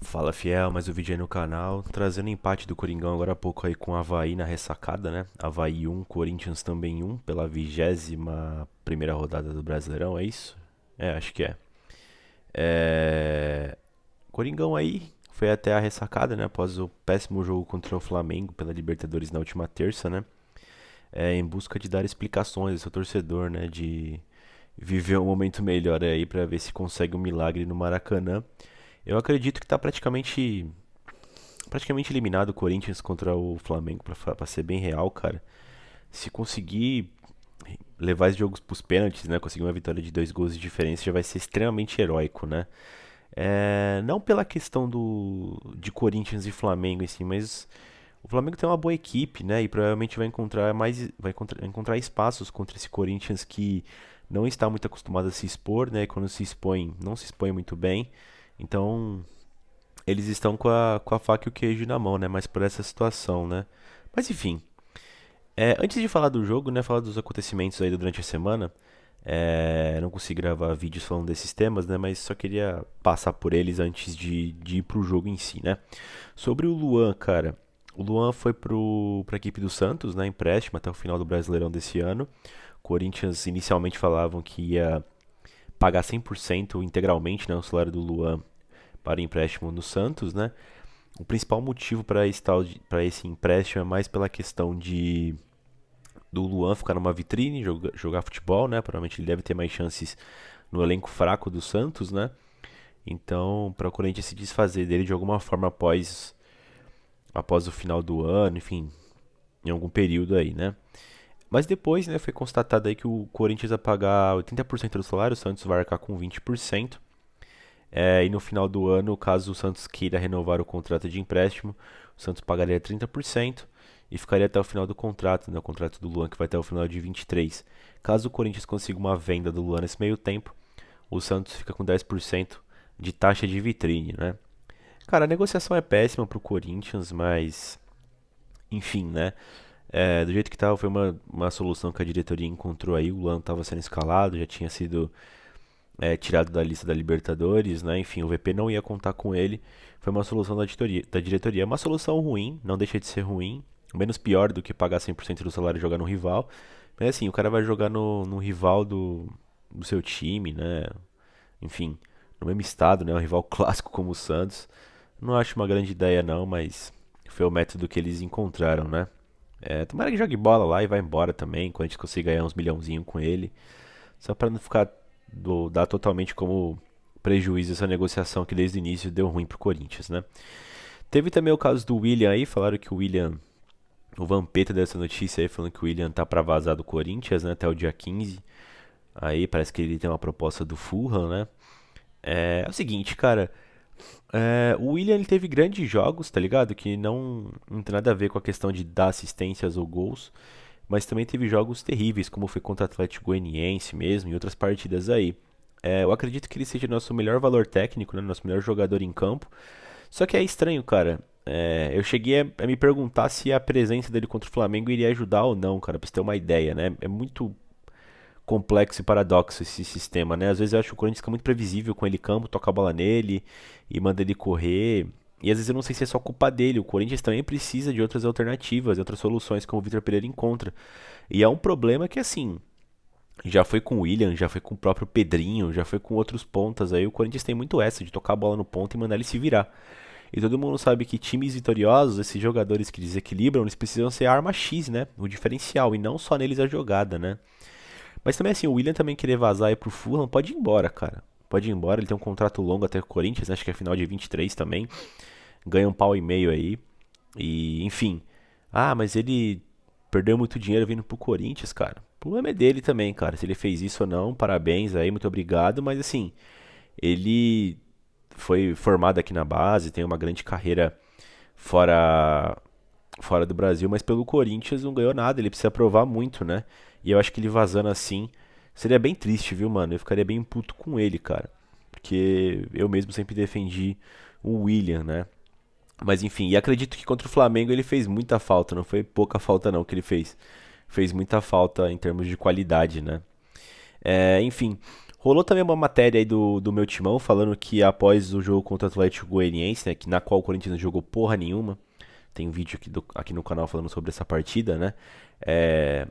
Fala fiel, mais um vídeo aí no canal, trazendo empate do Coringão agora há pouco aí com o Avaí na ressacada, né? Avaí 1, Corinthians também 1, pela 21ª rodada do Brasileirão, é isso? É, acho que é. Coringão aí foi até a ressacada, né? Após o péssimo jogo contra o Flamengo pela Libertadores na última terça, né? Em busca de dar explicações ao seu torcedor, né? De viver um momento melhor aí pra ver se consegue um milagre no Maracanã. Eu acredito que tá praticamente eliminado o Corinthians contra o Flamengo, pra ser bem real, cara. Se conseguir levar esse jogo pros pênaltis, né? Conseguir uma vitória de 2 gols de diferença já vai ser extremamente heróico, né? Não pela questão de Corinthians e Flamengo em si, mas o Flamengo tem uma boa equipe, né? E provavelmente vai encontrar espaços contra esse Corinthians que não está muito acostumado a se expor, né? E quando se expõe, não se expõe muito bem. Então, eles estão com a faca e o queijo na mão, né? Mas por essa situação, né? Mas enfim, antes de falar do jogo, né? Falar dos acontecimentos aí durante a semana. Não consegui gravar vídeos falando desses temas, né? Mas só queria passar por eles antes de ir pro jogo em si, né? Sobre o Luan, cara. O Luan foi pra equipe do Santos, né? Empréstimo até o final do Brasileirão desse ano. Corinthians inicialmente falavam que ia pagar 100% integralmente, né, o salário do Luan para empréstimo no Santos, né? O principal motivo para esse empréstimo é mais pela questão de do Luan ficar numa vitrine, jogar futebol, né? Provavelmente ele deve ter mais chances no elenco fraco do Santos, né? Então, para o Corinthians se desfazer dele de alguma forma após o final do ano, enfim, em algum período aí, né? Mas depois, né, foi constatado aí que o Corinthians vai pagar 80% do salário, o Santos vai arcar com 20%. E no final do ano, caso o Santos queira renovar o contrato de empréstimo, o Santos pagaria 30% e ficaria até o final do contrato, né, o contrato do Luan que vai até o final de 23. Caso o Corinthians consiga uma venda do Luan nesse meio tempo, o Santos fica com 10% de taxa de vitrine, né? Cara, a negociação é péssima pro Corinthians, mas enfim, né? Do jeito que tava, foi uma solução que a diretoria encontrou aí. O Luan estava sendo escalado, já tinha sido tirado da lista da Libertadores, né? Enfim, o VP não ia contar com ele. Foi uma solução da diretoria. É uma solução ruim, não deixa de ser ruim. Menos pior do que pagar 100% do salário e jogar no rival. Mas assim, o cara vai jogar no rival do seu time, né? Enfim, no mesmo estado, né? Um rival clássico como o Santos. Não acho uma grande ideia não, mas foi o método que eles encontraram, né? Tomara que jogue bola lá e vá embora também, quando a gente conseguir ganhar uns milhãozinho com ele. Só para não ficar dar totalmente como prejuízo essa negociação que desde o início deu ruim pro Corinthians, né? Teve também o caso do William aí, falaram que o Vampeta dessa notícia aí, falando que o William tá pra vazar do Corinthians, né, até o dia 15. Aí parece que ele tem uma proposta do Fulham, né? É o seguinte, cara, o William ele teve grandes jogos, tá ligado? Que não tem nada a ver com a questão de dar assistências ou gols, mas também teve jogos terríveis, como foi contra o Atlético Goianiense mesmo e outras partidas aí. Eu acredito que ele seja nosso melhor valor técnico, né, nosso melhor jogador em campo. Só que é estranho, cara. Eu cheguei a me perguntar se a presença dele contra o Flamengo iria ajudar ou não, cara, pra você ter uma ideia, né? É muito complexo e paradoxo esse sistema, né? Às vezes eu acho que o Corinthians fica muito previsível com ele em campo, toca a bola nele e manda ele correr. E às vezes eu não sei se é só culpa dele. O Corinthians também precisa de outras alternativas, de outras soluções, como o Vitor Pereira encontra. E é um problema que, assim, já foi com o William, já foi com o próprio Pedrinho, já foi com outros pontas aí. O Corinthians tem muito essa de tocar a bola no ponto e mandar ele se virar. E todo mundo sabe que times vitoriosos, esses jogadores que desequilibram, eles precisam ser a arma X, né? O diferencial, e não só neles a jogada, né? Mas também assim, o William também querer vazar aí pro Fulham, pode ir embora, cara. Pode ir embora, ele tem um contrato longo até com o Corinthians, né? Acho que é final de 23 também. Ganha um pau e meio aí. E, enfim. Ah, mas ele perdeu muito dinheiro vindo pro Corinthians, cara. O problema é dele também, cara. Se ele fez isso ou não, parabéns aí, muito obrigado. Mas assim, ele foi formado aqui na base, tem uma grande carreira fora fora do Brasil, mas pelo Corinthians não ganhou nada, ele precisa provar muito, né? E eu acho que ele vazando assim seria bem triste, viu, mano? Eu ficaria bem puto com ele, cara. Porque eu mesmo sempre defendi o William, né? Mas enfim, e acredito que contra o Flamengo ele fez muita falta, não foi pouca falta não que ele fez. Fez muita falta em termos de qualidade, né? Enfim, Rolou também uma matéria aí do meu timão falando que após o jogo contra o Atlético Goianiense, né, que na qual o Corinthians não jogou porra nenhuma, tem um vídeo aqui no canal falando sobre essa partida, né? É,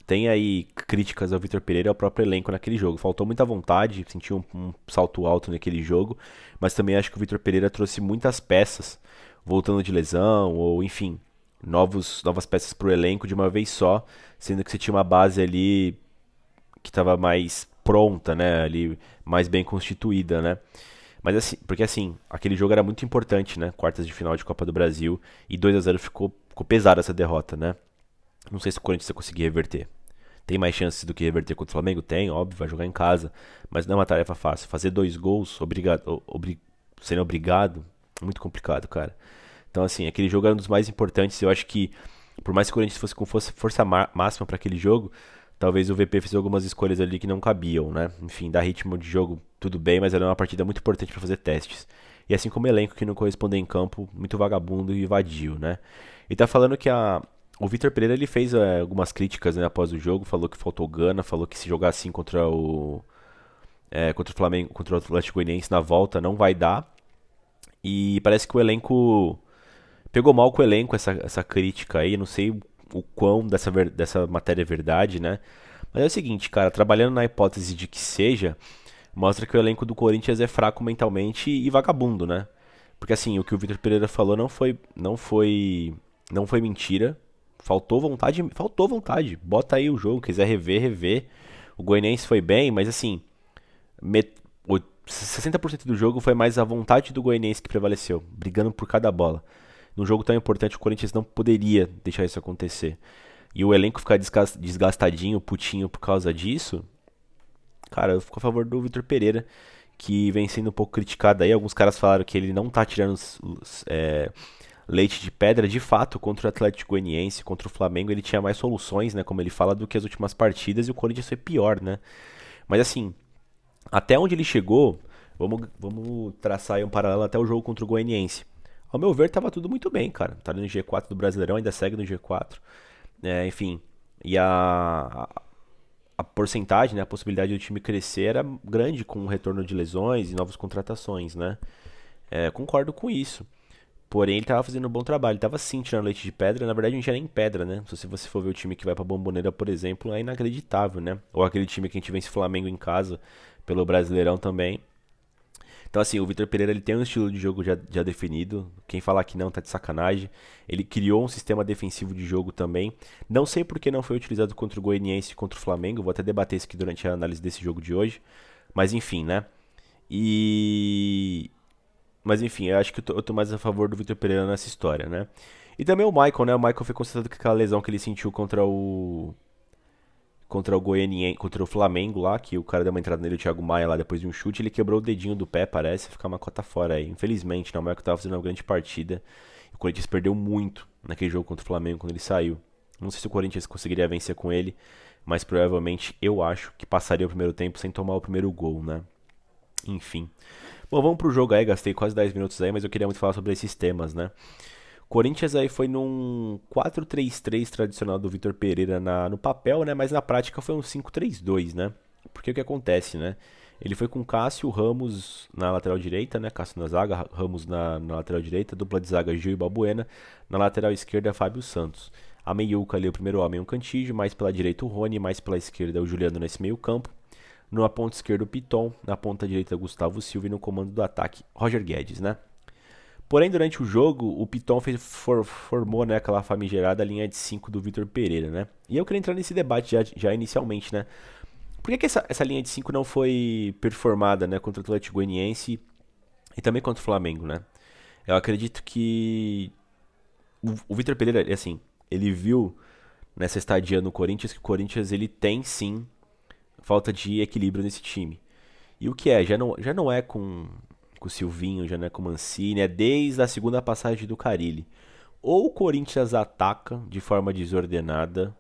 tem aí críticas ao Vitor Pereira e ao próprio elenco naquele jogo. Faltou muita vontade, sentiu um salto alto naquele jogo, mas também acho que o Vitor Pereira trouxe muitas peças, voltando de lesão, ou enfim, novas peças para o elenco de uma vez só, sendo que você tinha uma base ali que estava mais pronta, né? Ali mais bem constituída, né? Mas assim, porque assim, aquele jogo era muito importante, né? Quartas de final de Copa do Brasil e 2-0 ficou pesada essa derrota, né? Não sei se o Corinthians vai conseguir reverter. Tem mais chances do que reverter contra o Flamengo? Tem, óbvio, vai jogar em casa, mas não é uma tarefa fácil. Fazer 2 gols, sendo obrigado, é muito complicado, cara. Então, assim, aquele jogo era um dos mais importantes. Eu acho que, por mais que o Corinthians fosse com força máxima para aquele jogo, talvez o VP fizesse algumas escolhas ali que não cabiam, né? Enfim, dar ritmo de jogo, tudo bem, mas era uma partida muito importante para fazer testes. E assim como o elenco que não corresponde em campo, muito vagabundo e vadio, né? E tá falando que o Vitor Pereira ele fez algumas críticas, né, após o jogo, falou que faltou gana, falou que se jogar assim contra o Flamengo, contra o Atlético Goianiense na volta não vai dar. E parece que o elenco pegou mal com o elenco essa crítica aí, não sei o quão dessa matéria é verdade, né? Mas é o seguinte, cara, trabalhando na hipótese de que seja, mostra que o elenco do Corinthians é fraco mentalmente e vagabundo, né? Porque assim, o que o Vitor Pereira falou não foi mentira. Faltou vontade, faltou vontade. Bota aí o jogo, quiser rever, rever. O Goianiense foi bem, mas assim, 60% do jogo foi mais a vontade do Goianiense que prevaleceu, brigando por cada bola. Num jogo tão importante, o Corinthians não poderia deixar isso acontecer. E o elenco ficar desgastadinho, putinho por causa disso, cara, eu fico a favor do Vitor Pereira, que vem sendo um pouco criticado aí. Alguns caras falaram que ele não tá tirando leite de pedra. De fato, contra o Atlético Goianiense, contra o Flamengo, ele tinha mais soluções, né, como ele fala, do que as últimas partidas, e o Corinthians foi pior, né? Mas assim, até onde ele chegou, vamos traçar aí um paralelo até o jogo contra o Goianiense. Ao meu ver, tava tudo muito bem, cara. Tá ali no G4 do Brasileirão, ainda segue no G4. Enfim, e a porcentagem, né, a possibilidade do time crescer era grande com o retorno de lesões e novas contratações, né? Concordo com isso. Porém, ele tava fazendo um bom trabalho. Ele tava sim tirando leite de pedra. Na verdade, não tinha nem pedra, né? Se você for ver o time que vai pra Bomboneira, por exemplo, é inacreditável, né? Ou aquele time que a gente vence Flamengo em casa pelo Brasileirão também. Então, assim, o Vitor Pereira ele tem um estilo de jogo já definido. Quem falar que não tá de sacanagem. Ele criou um sistema defensivo de jogo também. Não sei por que não foi utilizado contra o Goianiense e contra o Flamengo. Vou até debater isso aqui durante a análise desse jogo de hoje. Mas enfim, né? E. Mas enfim, eu acho que eu tô mais a favor do Vitor Pereira nessa história, né? E também o Michael, né? O Michael foi constatado que aquela lesão que ele sentiu contra o Goianiense, contra o Flamengo lá, que o cara deu uma entrada nele, o Thiago Maia lá, depois de um chute, ele quebrou o dedinho do pé, parece, ficar uma cota fora aí. Infelizmente, né, o Michael tava fazendo uma grande partida. O Corinthians perdeu muito naquele jogo contra o Flamengo quando ele saiu. Não sei se o Corinthians conseguiria vencer com ele, mas provavelmente eu acho que passaria o primeiro tempo sem tomar o primeiro gol, né? Enfim. Bom, vamos pro jogo aí, gastei quase 10 minutos aí, mas eu queria muito falar sobre esses temas, né? Corinthians aí foi num 4-3-3 tradicional do Vitor Pereira no papel, né? Mas na prática foi um 5-3-2, né? Porque o que acontece, né? Ele foi com Cássio, Ramos na lateral direita, né? Cássio na zaga, Ramos na lateral direita, dupla de zaga Gil e Balbuena, na lateral esquerda Fábio Santos. A meiuca ali, o primeiro homem, o Cantígio, mais pela direita o Rony, mais pela esquerda o Juliano nesse meio campo. Na ponta esquerda o Piton, na ponta direita Gustavo Silva e no comando do ataque Roger Guedes, né? Porém, durante o jogo, o Piton formou, né, aquela famigerada linha de 5 do Vitor Pereira, né? E eu queria entrar nesse debate já inicialmente, né? Por que essa linha de 5 não foi performada, né, contra o Atlético Goianiense e também contra o Flamengo, né? Eu acredito que o Vitor Pereira, assim, ele viu nessa estadia no Corinthians que o Corinthians ele tem sim falta de equilíbrio nesse time. E o que é? Já não é com o Silvinho, já não é com o Mancini, é desde a segunda passagem do Carille. Ou o Corinthians ataca de forma desordenada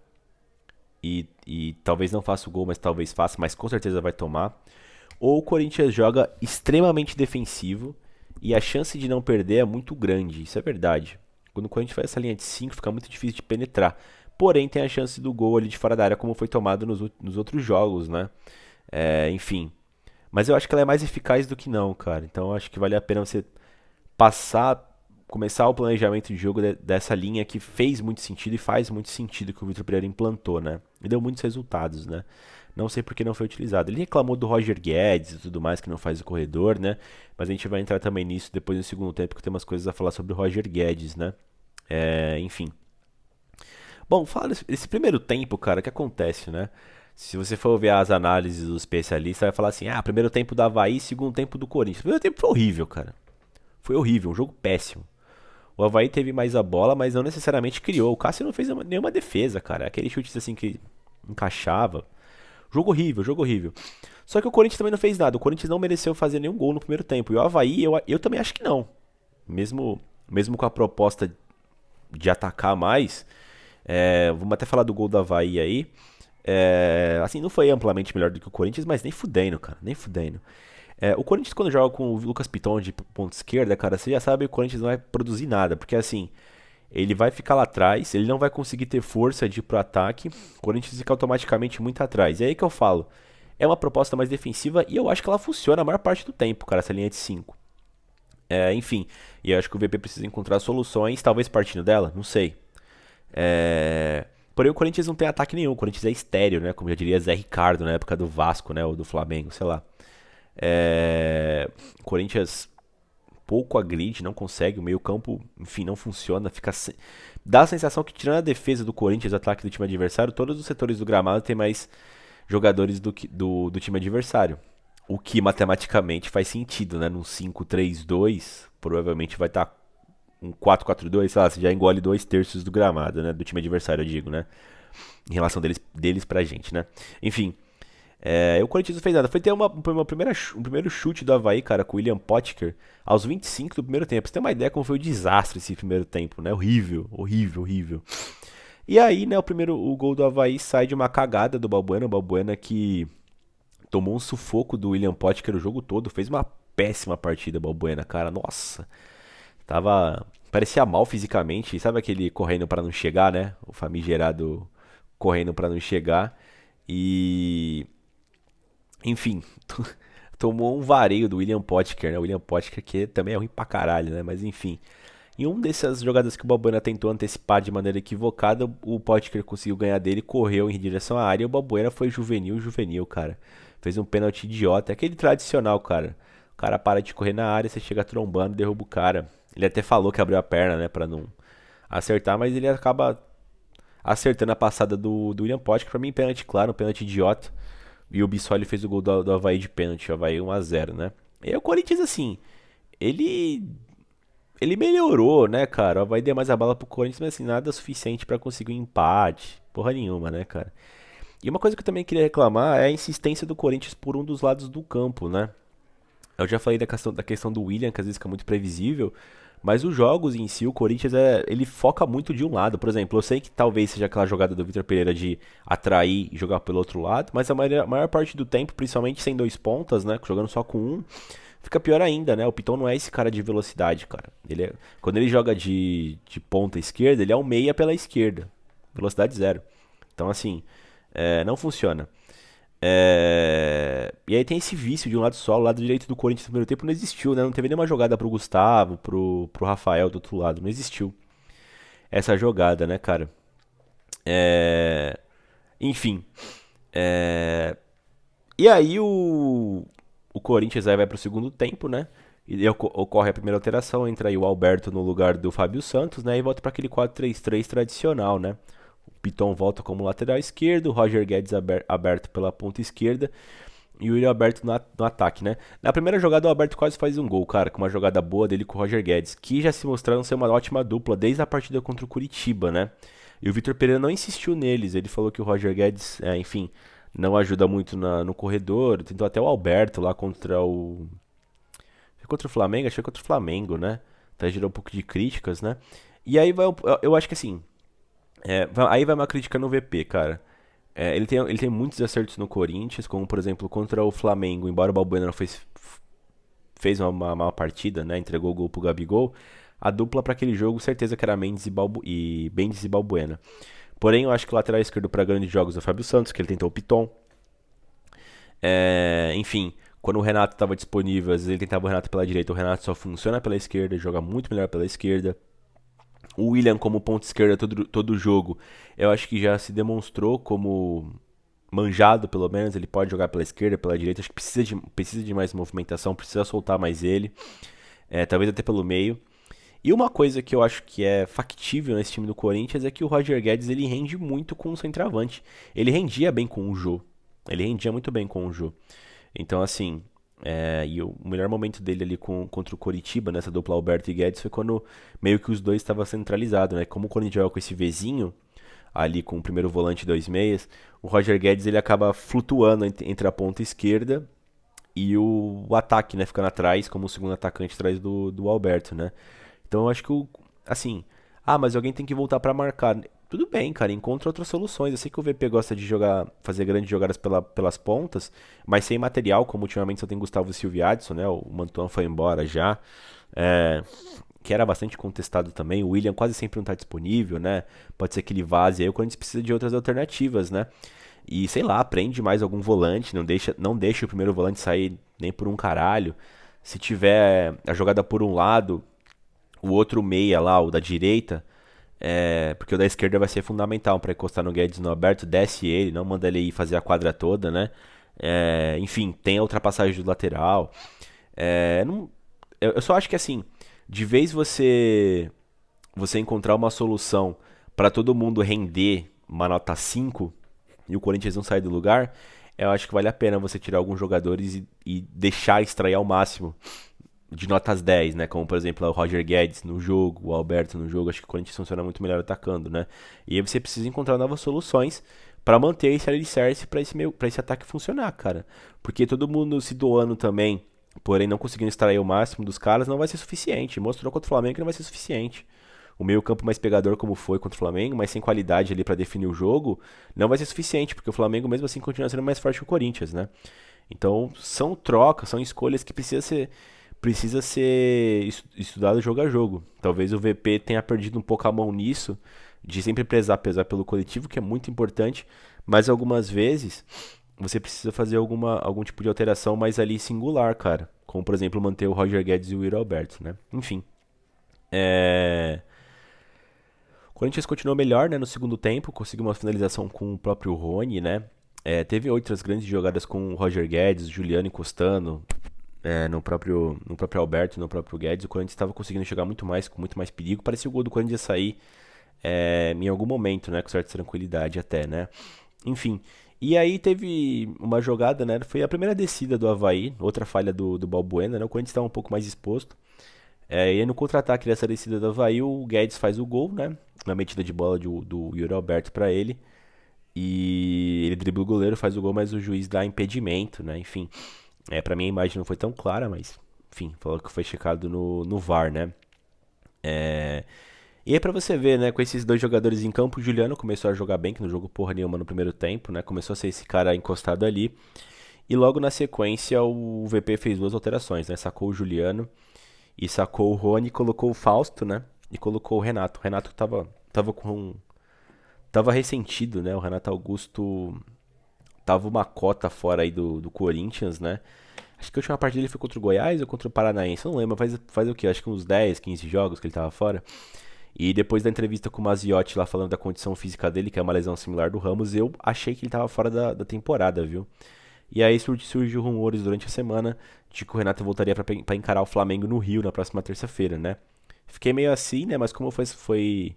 e talvez não faça o gol, mas talvez faça, mas com certeza vai tomar. Ou o Corinthians joga extremamente defensivo e a chance de não perder é muito grande, isso é verdade. Quando o Corinthians faz essa linha de 5 fica muito difícil de penetrar. Porém tem a chance do gol ali de fora da área como foi tomado nos outros jogos, né? Enfim. Mas eu acho que ela é mais eficaz do que não, cara. Então eu acho que vale a pena você passar, começar o planejamento de jogo dessa linha que fez muito sentido e faz muito sentido que o Vitor Pereira implantou, né? E deu muitos resultados, né? Não sei por que não foi utilizado. Ele reclamou do Roger Guedes e tudo mais, que não faz o corredor, né? Mas a gente vai entrar também nisso depois no segundo tempo, que tem umas coisas a falar sobre o Roger Guedes, né? Enfim. Bom, fala desse primeiro tempo, cara, o que acontece, né? Se você for ver as análises dos especialistas, vai falar assim: ah, primeiro tempo do Avaí, segundo tempo do Corinthians. O primeiro tempo foi horrível, cara. Foi horrível, um jogo péssimo. O Avaí teve mais a bola, mas não necessariamente criou. O Cássio não fez nenhuma defesa, cara. Aquele chute assim que encaixava. Jogo horrível, jogo horrível. Só que o Corinthians também não fez nada. O Corinthians não mereceu fazer nenhum gol no primeiro tempo. E o Avaí, eu também acho que não. Mesmo com a proposta de atacar mais. Vamos até falar do gol do Avaí aí. Assim, não foi amplamente melhor do que o Corinthians, mas nem fudendo, cara. Nem fudendo. O Corinthians, quando joga com o Lucas Piton de ponta esquerda, cara, você já sabe que o Corinthians não vai produzir nada. Porque assim, ele vai ficar lá atrás, ele não vai conseguir ter força de ir pro ataque. O Corinthians fica automaticamente muito atrás. E aí que eu falo. É uma proposta mais defensiva e eu acho que ela funciona a maior parte do tempo, cara, essa linha de 5. Enfim, e eu acho que o VP precisa encontrar soluções, talvez partindo dela, não sei. Porém, o Corinthians não tem ataque nenhum, o Corinthians é estéreo, né? Como já diria Zé Ricardo na época do Vasco, né? Ou do Flamengo, sei lá. O Corinthians pouco agride, não consegue, o meio-campo, enfim, não funciona, dá a sensação que tirando a defesa do Corinthians, o ataque do time adversário, todos os setores do gramado tem mais jogadores do time adversário. O que matematicamente faz sentido, né? Num 5-3-2, provavelmente vai estar um 4-4-2, sei lá, você já engole 2/3 do gramado, né? Do time adversário, eu digo, né? Em relação deles pra gente, né? Enfim, o Corinthians não fez nada. Foi ter um primeiro chute do Avaí, cara, com o William Potker, aos 25 do primeiro tempo. Pra você ter uma ideia como foi o desastre esse primeiro tempo, né? Horrível, horrível, horrível. E aí, né, o gol do Avaí sai de uma cagada do Balbuena. O Balbuena que tomou um sufoco do William Potker o jogo todo. Fez uma péssima partida, Balbuena, cara. Nossa. Parecia mal fisicamente. Sabe aquele correndo pra não chegar, né? O famigerado correndo pra não chegar. E. Enfim. Tomou um vareio do William Potker, né? O William Potker que também é ruim pra caralho, né? Mas enfim. Em um dessas jogadas que o Balbuena tentou antecipar de maneira equivocada, o Potker conseguiu ganhar dele, correu em direção à área e o Balbuena foi juvenil, cara. Fez um pênalti idiota, é aquele tradicional, cara. O cara para de correr na área, você chega trombando, derruba o cara. Ele até falou que abriu a perna, né, pra não acertar, mas ele acaba acertando a passada do William Potker. Pra mim, pênalti claro, um pênalti idiota. E o Bissoli fez o gol do Avaí de pênalti, o Avaí 1-0, né? E aí o Corinthians, assim, ele ele melhorou, né, cara? Vai dar mais a bala pro Corinthians, mas assim, nada suficiente pra conseguir um empate. Porra nenhuma, né, cara? E uma coisa que eu também queria reclamar é a insistência do Corinthians por um dos lados do campo, né? Eu já falei da questão do William, que às vezes fica muito previsível, mas os jogos em si, o Corinthians ele foca muito de um lado. Por exemplo, eu sei que talvez seja aquela jogada do Vitor Pereira de atrair e jogar pelo outro lado, mas a maior parte do tempo, principalmente sem dois pontas, né, jogando só com um, fica pior ainda, né? O Piton não é esse cara de velocidade, cara. Quando ele joga de ponta esquerda, ele é um meia pela esquerda. Velocidade zero. Então, assim, não funciona. E aí tem esse vício de um lado só, o lado direito do Corinthians no primeiro tempo não existiu, né? Não teve nenhuma jogada pro Gustavo, pro Rafael do outro lado. Não existiu essa jogada, né, cara? Enfim. E aí o Corinthians aí vai pro segundo tempo, né? E ocorre a primeira alteração, entra aí o Alberto no lugar do Fábio Santos, né? E volta para aquele 4-3-3 tradicional, né? O Piton volta como lateral esquerdo, o Roger Guedes aberto pela ponta esquerda e o William Alberto no ataque, né? Na primeira jogada o Alberto quase faz um gol, cara, com uma jogada boa dele com o Roger Guedes, que já se mostraram ser uma ótima dupla desde a partida contra o Curitiba, né? E o Vitor Pereira não insistiu neles, ele falou que o Roger Guedes, enfim, não ajuda muito no corredor. Tentou até o Alberto lá contra o Flamengo, acho que foi contra o Flamengo, né? Até gerou um pouco de críticas, né? E aí eu acho que assim, aí vai uma crítica no VP, cara. Ele tem muitos acertos no Corinthians, como por exemplo contra o Flamengo, embora o Balbuena não fez uma má partida, né? Entregou o gol pro Gabigol. A dupla para aquele jogo, certeza que era Mendes e Balbuena. Porém, eu acho que o lateral esquerdo para grandes jogos é o Fábio Santos, que ele tentou o Piton. Enfim, quando o Renato estava disponível, às vezes ele tentava o Renato pela direita, o Renato só funciona pela esquerda, joga muito melhor pela esquerda. O William como ponta esquerda todo jogo, eu acho que já se demonstrou como manjado, pelo menos. Ele pode jogar pela esquerda, pela direita, acho que precisa de mais movimentação, precisa soltar mais ele, talvez até pelo meio. E uma coisa que eu acho que é factível nesse time do Corinthians é que o Roger Guedes ele rende muito com o centroavante. Ele rendia bem com o Jô. Ele rendia muito bem com o Jô. Então, assim, e o melhor momento dele ali contra o Coritiba, nessa dupla Alberto e Guedes, foi quando meio que os dois estavam centralizados, né? Como o Corinthians joga com esse Vzinho, ali com o primeiro volante e dois meias, o Roger Guedes ele acaba flutuando entre a ponta esquerda e o ataque, né? Ficando atrás, como o segundo atacante atrás do Alberto, né? Então eu acho que assim, mas alguém tem que voltar pra marcar. Tudo bem, cara, encontra outras soluções. Eu sei que o VP gosta de jogar, fazer grandes jogadas pelas pontas, mas sem material, como ultimamente só tem Gustavo Silva e Adson, né? O Mantuan foi embora já. É, que era bastante contestado também. O William quase sempre não tá disponível, né? Pode ser que ele vaze aí, o Corinthians precisa de outras alternativas, né? E sei lá, prende mais algum volante, não deixa o primeiro volante sair nem por um caralho. Se tiver a jogada por um lado, o outro meia lá, o da direita, porque o da esquerda vai ser fundamental para encostar no Guedes no aberto, desce ele, não manda ele ir fazer a quadra toda, né? Enfim, tem a ultrapassagem do lateral. Eu só acho que assim, de vez você encontrar uma solução para todo mundo render uma nota 5 e o Corinthians não sair do lugar, eu acho que vale a pena você tirar alguns jogadores e deixar extrair ao máximo de notas 10, né? Como por exemplo o Roger Guedes no jogo, o Alberto no jogo. Acho que o Corinthians funciona muito melhor atacando, né? E aí você precisa encontrar novas soluções para manter esse alicerce para esse ataque funcionar, cara. Porque todo mundo se doando também, porém não conseguindo extrair o máximo dos caras, não vai ser suficiente. Mostrou contra o Flamengo que não vai ser suficiente. O meio campo mais pegador como foi contra o Flamengo, mas sem qualidade ali para definir o jogo, não vai ser suficiente, porque o Flamengo mesmo assim continua sendo mais forte que o Corinthians, né? Então são trocas, são escolhas que precisa ser estudado jogo a jogo. Talvez o VP tenha perdido um pouco a mão nisso, de sempre pesar pelo coletivo, que é muito importante, mas algumas vezes você precisa fazer algum tipo de alteração mais ali singular, cara. Como, por exemplo, manter o Roger Guedes e o Yuri Alberto, né? Enfim. É... O Corinthians continuou melhor, né, no segundo tempo, conseguiu uma finalização com o próprio Rony, né? Teve outras grandes jogadas com o Roger Guedes, Juliano encostando, no próprio Alberto, no próprio Guedes. O Corinthians estava conseguindo chegar muito mais, com muito mais perigo. Parecia o gol do Corinthians sair em algum momento, né? Com certa tranquilidade até, né? Enfim. E aí teve uma jogada, né? Foi a primeira descida do Avaí, outra falha do Balbuena, né? O Corinthians estava um pouco mais exposto. E aí no contra-ataque dessa descida do Avaí, o Guedes faz o gol, né? Na metida de bola do Yuri Alberto para ele. E ele dribla o goleiro, faz o gol, mas o juiz dá impedimento, né? Enfim. Pra mim a imagem não foi tão clara, mas enfim, falou que foi checado no VAR, né? É, E aí pra você ver, né, com esses dois jogadores em campo, o Juliano começou a jogar bem, que não jogou porra nenhuma no primeiro tempo, né? Começou a ser esse cara encostado ali. E logo na sequência o VP fez duas alterações, né? Sacou o Juliano e sacou o Rony, colocou o Fausto, né? E colocou o Renato. O Renato tava ressentido, né? O Renato Augusto tava uma cota fora aí do Corinthians, né? Acho que a última partida ele foi contra o Goiás ou contra o Paranaense, eu não lembro, faz o quê? Acho que uns 10, 15 jogos que ele tava fora. E depois da entrevista com o Maziotti lá falando da condição física dele, que é uma lesão similar do Ramos, eu achei que ele tava fora da temporada, viu? E aí surgiu rumores durante a semana de que o Renato voltaria pra encarar o Flamengo no Rio na próxima terça-feira, né? Fiquei meio assim, né? Mas como foi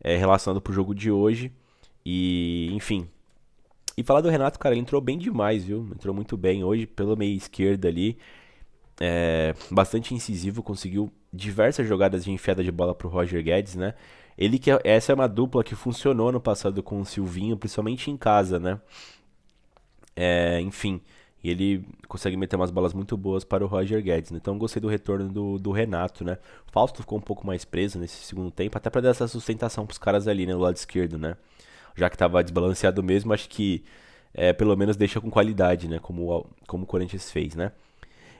relacionado pro jogo de hoje, e enfim. E falar do Renato, cara, ele entrou bem demais, viu? Entrou muito bem hoje pela meia esquerda ali. Bastante incisivo, conseguiu diversas jogadas de enfiada de bola pro Roger Guedes, né? Essa é uma dupla que funcionou no passado com o Silvinho, principalmente em casa, né? Enfim, e ele consegue meter umas bolas muito boas para o Roger Guedes, né? Então gostei do retorno do Renato, né? O Fausto ficou um pouco mais preso nesse segundo tempo, até para dar essa sustentação pros caras ali, né, do lado esquerdo, né? Já que tava desbalanceado mesmo, acho que pelo menos deixa com qualidade, né? Como o Corinthians fez, né?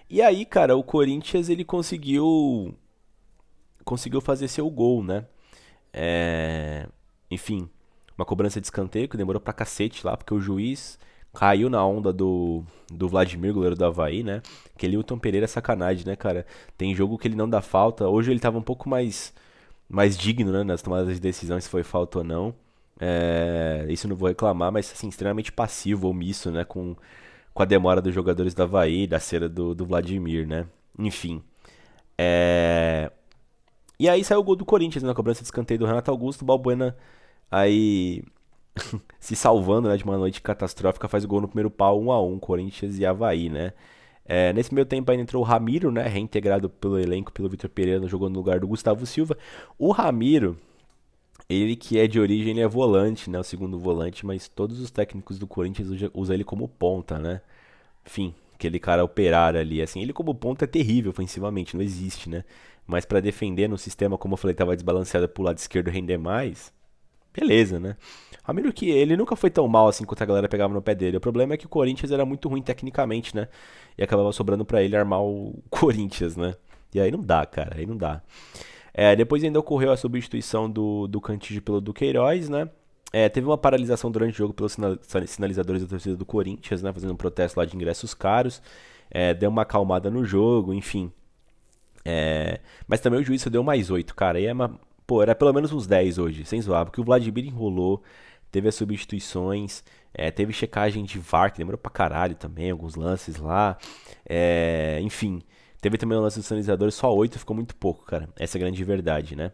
E aí, cara, o Corinthians ele conseguiu fazer seu gol, né? Enfim, uma cobrança de escanteio que demorou pra cacete lá, porque o juiz Caiu na onda do Vladimir, goleiro do Avaí, né? Aquele Hilton Pereira é sacanagem, né, cara? Tem jogo que ele não dá falta. Hoje ele tava um pouco mais digno, né, nas tomadas de decisão, se foi falta ou não. Isso eu não vou reclamar, mas assim, extremamente passivo, omisso, né, com a demora dos jogadores do Avaí, da cera do Vladimir, né? Enfim. É... E aí saiu o gol do Corinthians, né, na cobrança de escanteio do Renato Augusto, o Balbuena aí se salvando, né, de uma noite catastrófica, faz o gol no primeiro pau, 1 a 1, Corinthians e Avaí, né? Nesse meio tempo ainda entrou o Ramiro, né, reintegrado pelo elenco, pelo Vitor Pereira, jogou no lugar do Gustavo Silva. O Ramiro, ele que é de origem, ele é volante, né, o segundo volante, mas todos os técnicos do Corinthians usam ele como ponta, né? Enfim, aquele cara operário ali, assim, ele como ponta é terrível ofensivamente, não existe, né? Mas pra defender no sistema, como eu falei, tava desbalanceado pro lado esquerdo render mais, beleza, né? Ramiro que ele nunca foi tão mal assim quanto a galera pegava no pé dele. O problema é que o Corinthians era muito ruim tecnicamente, né? E acabava sobrando pra ele armar o Corinthians, né? E aí não dá, cara, aí não dá. Depois ainda ocorreu a substituição do Cantígio pelo Duqueiroz, né? Teve uma paralisação durante o jogo pelos sinalizadores da torcida do Corinthians, né? Fazendo um protesto lá de ingressos caros. Deu uma acalmada no jogo, enfim. Mas também o juiz só deu mais 8, cara. Pô, era pelo menos uns 10 hoje, sem zoar, porque o Vladimir enrolou, teve as substituições, teve checagem de VAR, que demorou pra caralho também, alguns lances lá. Enfim, teve também o lance dos sinalizadores, só 8 ficou muito pouco, cara. Essa é a grande verdade, né?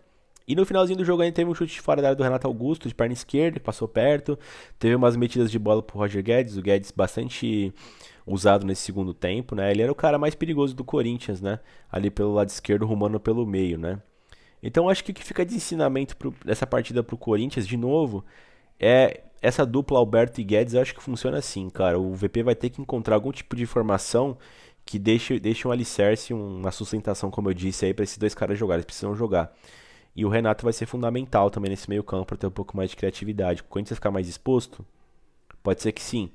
E no finalzinho do jogo ainda teve um chute de fora da área do Renato Augusto, de perna esquerda, que passou perto. Teve umas metidas de bola pro Roger Guedes, o Guedes bastante usado nesse segundo tempo, né? Ele era o cara mais perigoso do Corinthians, né? Ali pelo lado esquerdo, rumando pelo meio, né? Então acho que o que fica de ensinamento dessa partida pro Corinthians, de novo, é essa dupla Alberto e Guedes. Eu acho que funciona assim, cara. O VP vai ter que encontrar algum tipo de formação que deixe um alicerce, uma sustentação, como eu disse aí, pra esses dois caras jogarem. Eles precisam jogar. E o Renato vai ser fundamental também nesse meio campo para ter um pouco mais de criatividade. Quando você ficar mais exposto, pode ser que sim.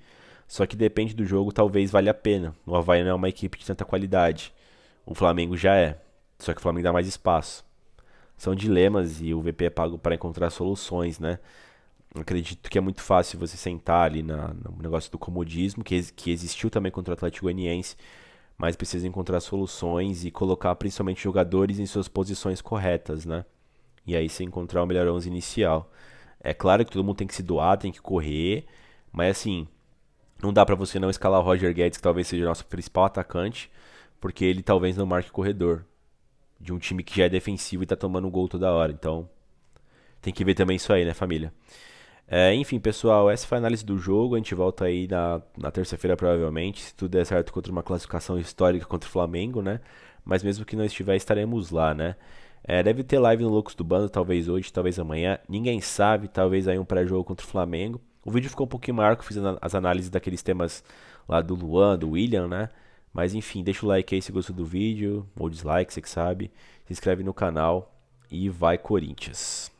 Só que depende do jogo, talvez valha a pena. O Avaí não é uma equipe de tanta qualidade. O Flamengo já é. Só que o Flamengo dá mais espaço. São dilemas e o VP é pago para encontrar soluções, né? Acredito que é muito fácil você sentar ali no negócio do comodismo, que existiu também contra o Atlético Goianiense, mas precisa encontrar soluções e colocar principalmente jogadores em suas posições corretas, né? E aí você encontrar o melhor 11 inicial. É claro que todo mundo tem que se doar, tem que correr, mas assim, não dá pra você não escalar o Roger Guedes, que talvez seja o nosso principal atacante, porque ele talvez não marque corredor de um time que já é defensivo e tá tomando gol toda hora. Então, tem que ver também isso aí, né, família? Enfim, pessoal, essa foi a análise do jogo. A gente volta aí na terça-feira, provavelmente, se tudo der certo contra uma classificação histórica contra o Flamengo, né? Mas mesmo que não estiver, estaremos lá, né? Deve ter live no Loucos do Bando, talvez hoje, talvez amanhã. Ninguém sabe, talvez aí um pré-jogo contra o Flamengo. O vídeo ficou um pouquinho maior, que eu fiz as análises daqueles temas lá do Luan, do William, né? Mas enfim, deixa o like aí se gostou do vídeo, ou dislike, você que sabe. Se inscreve no canal e vai Corinthians.